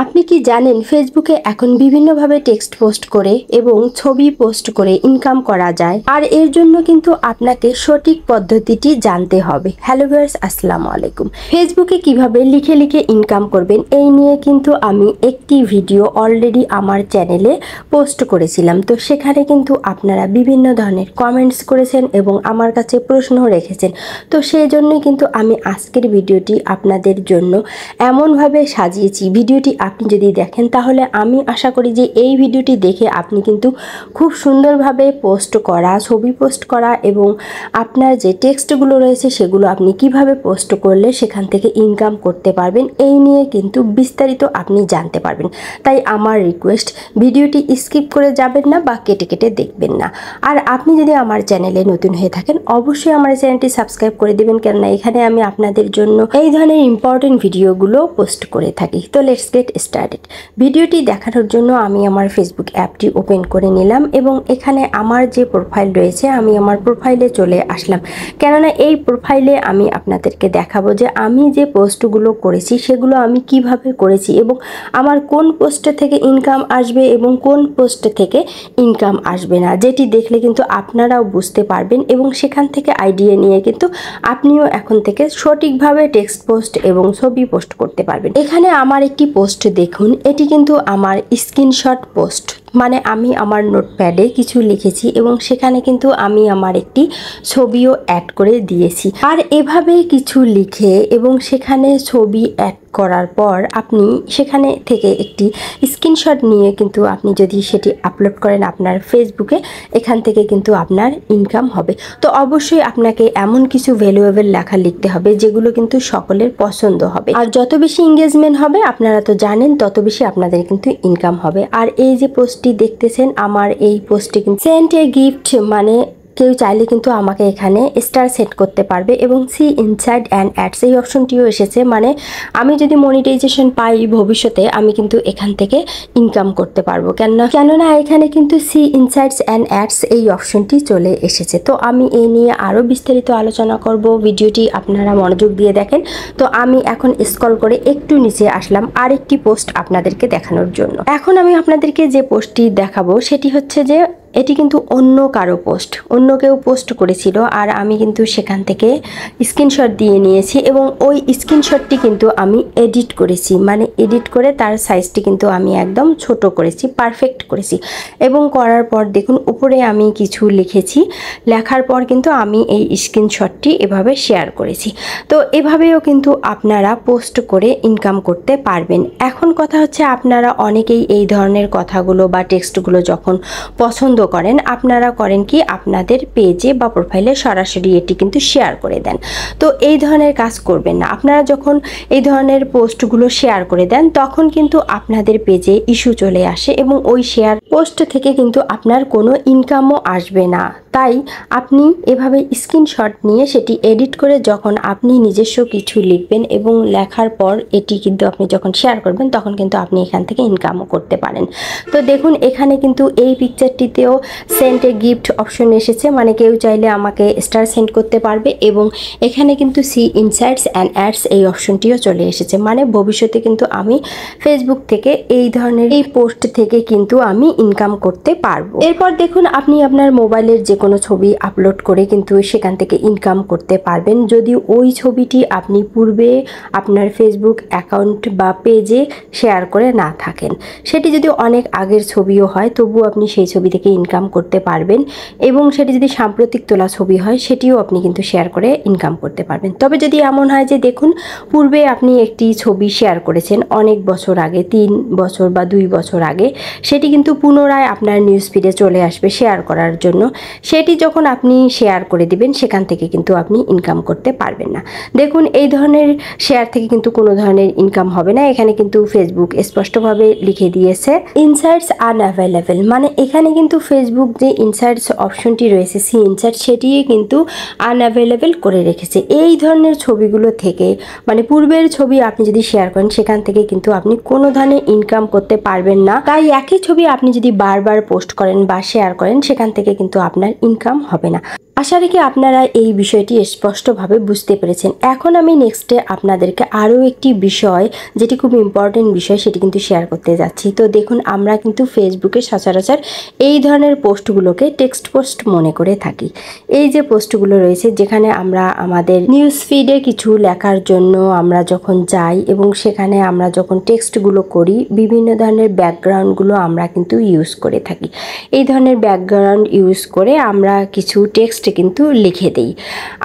আপনি কি জানেন ফেসবুকে এখন বিভিন্নভাবে টেক্সট পোস্ট করে এবং ছবি পোস্ট করে ইনকাম করা যায়, আর এর জন্য কিন্তু আপনাকে সঠিক পদ্ধতিটি জানতে হবে। হ্যালো ভিউয়ার্স, আসসালামু আলাইকুম। ফেসবুকে কিভাবে লিখে লিখে ইনকাম করবেন এই নিয়ে কিন্তু আমি একটি ভিডিও অলরেডি আমার চ্যানেলে পোস্ট করেছিলাম। তো সেখানে কিন্তু আপনারা বিভিন্ন ধরনের কমেন্টস করেছেন এবং আমার কাছে প্রশ্ন রেখেছেন। তো সেই জন্যই কিন্তু আমি আজকের ভিডিওটি আপনাদের জন্য এমনভাবে সাজিয়েছি। ভিডিওটি আপনি যদি দেখেন তাহলে আমি আশা করি যে এই ভিডিওটি দেখে আপনি কিন্তু খুব সুন্দরভাবে পোস্ট করা, ছবি পোস্ট করা এবং আপনার যে টেক্সটগুলো রয়েছে সেগুলো আপনি কিভাবে পোস্ট করলে সেখান থেকে ইনকাম করতে পারবেন এই নিয়ে কিন্তু বিস্তারিত আপনি জানতে পারবেন। তাই আমার রিকোয়েস্ট, ভিডিওটি স্কিপ করে যাবেন না বা কেটে কেটে দেখবেন না। আর আপনি যদি আমার চ্যানেলে নতুন হয়ে থাকেন অবশ্যই আমার চ্যানেলটি সাবস্ক্রাইব করে দেবেন, কেননা এখানে আমি আপনাদের জন্য এই ধরনের ইম্পর্টেন্ট ভিডিওগুলো পোস্ট করে থাকি। তো লেটস গেট স্টার্টেড। ভিডিওটি দেখানোর জন্য আমি আমার ফেসবুক অ্যাপটি ওপেন করে নিলাম এবং এখানে আমার যে প্রোফাইল রয়েছে আমি আমার প্রোফাইলে চলে আসলাম, কেননা এই প্রোফাইলে আমি আপনাদেরকে দেখাবো যে আমি যে পোস্টগুলো করেছি সেগুলো আমি কিভাবে করেছি এবং আমার কোন পোস্ট থেকে ইনকাম আসবে এবং কোন পোস্ট থেকে ইনকাম আসবে না, যেটি দেখলে কিন্তু আপনারাও বুঝতে পারবেন এবং সেখান থেকে আইডিয়া নিয়ে কিন্তু আপনিও এখন থেকে সঠিকভাবে টেক্সট পোস্ট এবং ছবি পোস্ট করতে পারবেন। এখানে আমার একটি পোস্ট দেখুন, এটি কিন্তু আমার স্ক্রিনশট পোস্ট, মানে আমি আমার নোটপ্যাডে কিছু লিখেছি এবং সেখানে কিন্তু আমি আমার একটি ছবিও অ্যাড করে দিয়েছি। আর এভাবে কিছু লিখে এবং সেখানে ছবি অ্যাড করার পর আপনি সেখানে থেকে একটি স্ক্রিনশট নিয়ে কিন্তু আপনি যদি সেটি আপলোড করেন আপনার ফেসবুকে, এখান থেকে কিন্তু আপনার ইনকাম হবে। তো অবশ্যই আপনাকে এমন কিছু ভ্যালুয়েবল লেখা লিখতে হবে যেগুলো কিন্তু সকলের পছন্দ হবে, আর যত বেশি এঙ্গেজমেন্ট হবে আপনারা তো জানেন তত বেশি আপনাদের কিন্তু ইনকাম হবে। আর এই যে পোস্টটি দেখতেছেন, আমার এই পোস্টে কিন্তু সেন্ড এ গিফট, মানে কেউ চাইলে কিন্তু আমাকে এখানে স্টার সেট করতে পারবে এবং সি ইনসাইড অ্যান্ড অ্যাডস এই অপশনটিও এসেছে, মানে আমি যদি মনিটাইজেশন পাই ভবিষ্যতে আমি কিন্তু এখান থেকে ইনকাম করতে পারবো, কেননা এখানে কিন্তু সি ইনসাইডস অ্যান্ড অ্যাডস এই অপশনটি চলে এসেছে। তো আমি এই নিয়ে আরও বিস্তারিত আলোচনা করব, ভিডিওটি আপনারা মনোযোগ দিয়ে দেখেন। তো আমি এখন স্ক্রল করে একটু নিচে আসলাম আরেকটি পোস্ট আপনাদেরকে দেখানোর জন্য। এখন আমি আপনাদেরকে যে পোস্টটি দেখাবো সেটি হচ্ছে যে এটি কিন্তু অন্য কারো পোস্ট, অন্য কেউ পোস্ট করেছিল আর আমি কিন্তু সেখান থেকে স্ক্রিনশট দিয়ে নিয়েছি এবং ওই স্ক্রিনশটটি কিন্তু আমি এডিট করেছি, মানে এডিট করে তার সাইজটি কিন্তু আমি একদম ছোট করেছি, পারফেক্ট করেছি এবং করার পর দেখুন উপরে আমি কিছু লিখেছি, লেখার পর কিন্তু আমি এই স্ক্রিনশটটি এভাবে শেয়ার করেছি। তো এভাবেও কিন্তু আপনারা পোস্ট করে ইনকাম করতে পারবেন। এখন কথা হচ্ছে আপনারা অনেকেই এই ধরনের কথাগুলো বা টেক্সটগুলো যখন পছন্দ করেন আপনারা করেন কি আপনাদের পেজে বা প্রোফাইলে সরাসরি এটি কিন্তু শেয়ার করে দেন। তো এই ধরনের কাজ করবেন না। আপনারা যখন এই ধরনের পোস্টগুলো শেয়ার করে দেন তখন কিন্তু আপনাদের পেজে ইস্যু চলে আসে এবং ওই শেয়ার পোস্ট থেকে কিন্তু আপনার কোনো ইনকামও আসবে না। তাই আপনি এভাবে স্ক্রিনশট নিয়ে সেটি এডিট করে যখন আপনি নিজস্ব কিছু লিখবেন এবং লেখার পর এটি কিন্তু আপনি যখন শেয়ার করবেন তখন কিন্তু আপনি এখান থেকে ইনকামও করতে পারেন। তো দেখুন এখানে কিন্তু এই পিকচারটিতেও সেন্ড এ গিফট অপশন এসেছে, মানে কেউ চাইলে আমাকে স্টার সেন্ড করতে পারবে এবং এখানে কিন্তু সি ইনসাইডস অ্যান্ড অ্যাডস এই অপশনটিও চলে এসেছে, মানে ভবিষ্যতে কিন্তু আমি ফেসবুক থেকে এই ধরনের এই পোস্ট থেকে কিন্তু আমি ইনকাম করতে পারবো। এরপর দেখুন আপনি আপনার মোবাইলের যে কোনো ছবি আপলোড করে কিন্তু সেখান থেকে ইনকাম করতে পারবেন, যদি ওই ছবিটি আপনি পূর্বে আপনার ফেসবুক অ্যাকাউন্ট বা পেজে শেয়ার করে না থাকেন। সেটি যদি অনেক আগের ছবিও হয় তবুও আপনি সেই ছবি থেকে ইনকাম করতে পারবেন এবং সেটি যদি সাম্প্রতিক তোলা ছবি হয় সেটিও আপনি কিন্তু শেয়ার করে ইনকাম করতে পারবেন। তবে যদি এমন হয় যে দেখুন পূর্বে আপনি একটি ছবি শেয়ার করেছেন অনেক বছর আগে, 3 বছর বা 2 বছর আগে, সেটি কিন্তু পুনরায় আপনার নিউজ ফিডে চলে আসবে শেয়ার করার জন্য। সেটি যখন আপনি শেয়ার করে দিবেন সেখান থেকে কিন্তু আপনি ইনকাম করতে পারবেন না। দেখুন এই ধরনের শেয়ার থেকে কিন্তু কোনো ধরনের ইনকাম হবে না। এখানে কিন্তু ফেসবুক স্পষ্টভাবে লিখে দিয়েছে ইনসাইটস আনঅ্যাভেলেবল, মানে এখানে কিন্তু ফেসবুক যে ইনসাইটস অপশনটি রয়েছে সি ইনসাইট সেটি কিন্তু আনঅ্যাভেলেবল করে রেখেছে। এই ধরনের ছবিগুলো থেকে, মানে পূর্বের ছবি আপনি যদি শেয়ার করেন সেখান থেকে কিন্তু আপনি কোনো ধরনের ইনকাম করতে পারবেন না। তাই একই ছবি আপনি যদি বারবার পোস্ট করেন বা শেয়ার করেন সেখান থেকে কিন্তু আপনার ইনকাম হবে না। আশা রাখি আপনারা এই বিষয়টি স্পষ্টভাবে বুঝতে পেরেছেন। এখন আমি নেক্সটে আপনাদেরকে আরও একটি বিষয়, যেটি খুব ইম্পর্টেন্ট বিষয়, সেটি কিন্তু শেয়ার করতে যাচ্ছি। তো দেখুন, আমরা কিন্তু ফেসবুকে সচরাচর এই ধরনের পোস্টগুলোকে টেক্সট পোস্ট মনে করে থাকি। এই যে পোস্টগুলো রয়েছে, যেখানে আমরা আমাদের নিউজ ফিডে কিছু লেখার জন্য আমরা যখন যাই এবং সেখানে আমরা যখন টেক্সটগুলো করি, বিভিন্ন ধরনের ব্যাকগ্রাউন্ডগুলো আমরা কিন্তু ইউজ করে থাকি। এই ধরনের ব্যাকগ্রাউন্ড ইউজ করে আমরা কিছু টেক্সট কিন্তু লিখে দেই।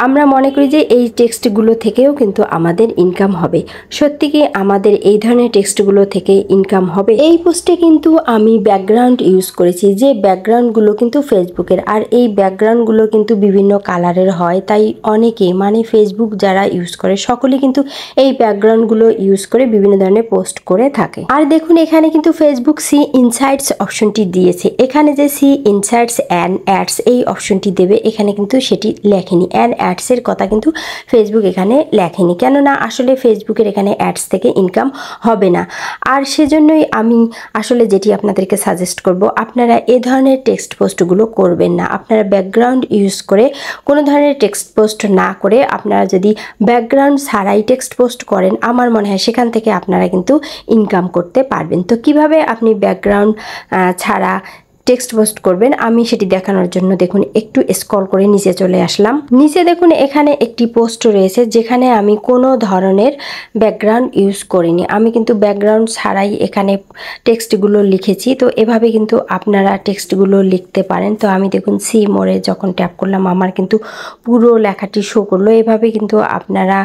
আমরা মনে করি যে এই টেক্সটগুলো থেকেও কিন্তু আমাদের ইনকাম হবে। সত্যি কি আমাদের এই ধরনের টেক্সটগুলো থেকে ইনকাম হবে? এই পোস্টে কিন্তু আমি ব্যাকগ্রাউন্ড ইউজ করেছি, যে ব্যাকগ্রাউন্ডগুলো কিন্তু ফেসবুকের, আর এই ব্যাকগ্রাউন্ডগুলো কিন্তু বিভিন্ন কালারের হয়। তাই অনেকে, মানে ফেসবুক যারা ইউজ করে সকলেই কিন্তু এই ব্যাকগ্রাউন্ডগুলো ইউজ করে বিভিন্ন ধরনের পোস্ট করে থাকে। আর দেখুন, এখানে কিন্তু ফেসবুক সি ইনসাইটস অপশনটি দিয়েছে। এখানে যে সি ইনসাইটস অ্যান্ড অ্যাডস এই অপশনটি দেবে, এখানে কিন্তু সেটি লেখেনি। অ্যান্ড অ্যাডসের কথা কিন্তু ফেসবুক এখানে লেখেনি, কেননা আসলে ফেসবুকের এখানে অ্যাডস থেকে ইনকাম হবে না। আর সেজন্যই আমি আসলে যেটি আপনাদেরকে সাজেস্ট করব, আপনারা এ ধরনের টেক্সট পোস্টগুলো করবেন না। আপনারা ব্যাকগ্রাউন্ড ইউজ করে কোনো ধরনের টেক্সট পোস্ট না করে আপনারা যদি ব্যাকগ্রাউন্ড ছাড়াই টেক্সট পোস্ট করেন, আমার মনে হয় সেখান থেকে আপনারা কিন্তু ইনকাম করতে পারবেন। তো কিভাবে আপনি ব্যাকগ্রাউন্ড ছাড়া টেক্সট পোস্ট করবেন আমি সেটি দেখানোর জন্য দেখুন একটু স্ক্রল করে নিচে চলে আসলাম। নিচে দেখুন এখানে একটি পোস্ট রয়েছে, যেখানে আমি কোনো ধরনের ব্যাকগ্রাউন্ড ইউজ করিনি। আমি কিন্তু ব্যাকগ্রাউন্ড ছাড়াই এখানে টেক্সটগুলো লিখেছি। তো এভাবে কিন্তু আপনারা টেক্সটগুলো লিখতে পারেন। তো আমি দেখুন সি মোড়ে যখন ট্যাপ করলাম, আমার কিন্তু পুরো লেখাটি শো করলো। এভাবে কিন্তু আপনারা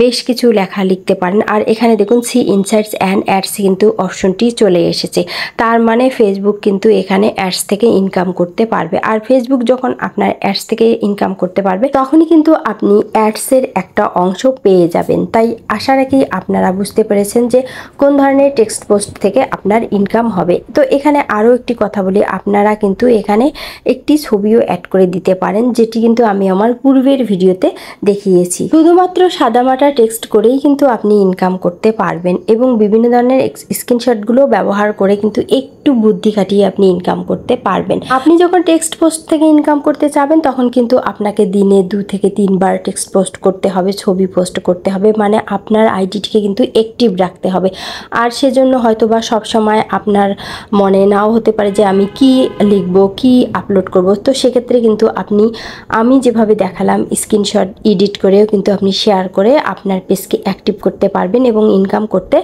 বেশ কিছু লেখা লিখতে পারেন। আর এখানে দেখুন সি ইনসাইটস অ্যান্ড অ্যাডস কিন্তু অপশনটি চলে এসেছে। তার মানে ফেসবুক কিন্তু এখানে অ্যাডস থেকে ইনকাম করতে পারবে। আর ফেসবুক যখন আপনার অ্যাডস থেকে ইনকাম করতে পারবে, তখনই কিন্তু আপনি অ্যাডসের একটা অংশ পেয়ে যাবেন। তাই আশা রাখি আপনারা বুঝতে পেরেছেন যে কোন ধরনের টেক্সট পোস্ট থেকে আপনার ইনকাম হবে। তো এখানে আরও একটি কথা বলি, আপনারা কিন্তু এখানে একটি ছবিও অ্যাড করে দিতে পারেন, যেটি কিন্তু আমি আমার পূর্বের ভিডিওতে দেখিয়েছি। শুধুমাত্র সাদামাটা টেক্সট করেই কিন্তু আপনি ইনকাম করতে পারবেন এবং বিভিন্ন ধরনের স্ক্রিনশটগুলো ব্যবহার করে কিন্তু একটু বুদ্ধি খাটিয়ে আপনি ইনকাম করতে পারবেন। আপনি যখন টেক্সট পোস্ট থেকে ইনকাম করতে চাবেন, তখন কিন্তু আপনাকে দিনে 2 থেকে 3 বার টেক্সট পোস্ট করতে হবে, ছবি পোস্ট করতে হবে, মানে আপনার আইডিটিকে কিন্তু অ্যাক্টিভ রাখতে হবে। আর সেজন্য হয়তো বা সবসময় আপনার মনে নাও হতে পারে যে আমি কি লিখব, কি আপলোড করব। তো সেক্ষেত্রে কিন্তু আমি যেভাবে দেখালাম স্ক্রিনশট এডিট করেও কিন্তু আপনি শেয়ার করে আপনার পেজকে অ্যাক্টিভ করতে পারবেন এবং ইনকাম করতে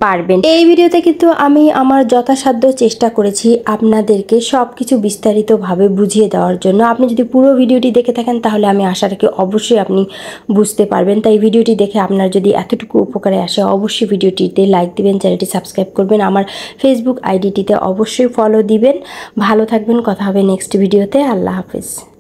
পারবেন। এই ভিডিওতে কিন্তু আমি আমার যথাসাধ্য চেষ্টা করেছি আপনাদেরকে সব কিছু বিস্তারিতভাবে বুঝিয়ে দেওয়ার জন্য। আপনি যদি পুরো ভিডিওটি দেখে থাকেন, তাহলে আমি আশা রাখি অবশ্যই আপনি বুঝতে পারবেন। তাই ভিডিওটি দেখে আপনার যদি এতটুকু উপকারে আসে, অবশ্যই ভিডিওটিতে লাইক দিবেন, চ্যানেলটি সাবস্ক্রাইব করবেন, আমার ফেসবুক আইডিটিতে অবশ্যই ফলো দিবেন। ভালো থাকবেন, কথা হবে নেক্সট ভিডিওতে। আল্লাহ হাফিজ।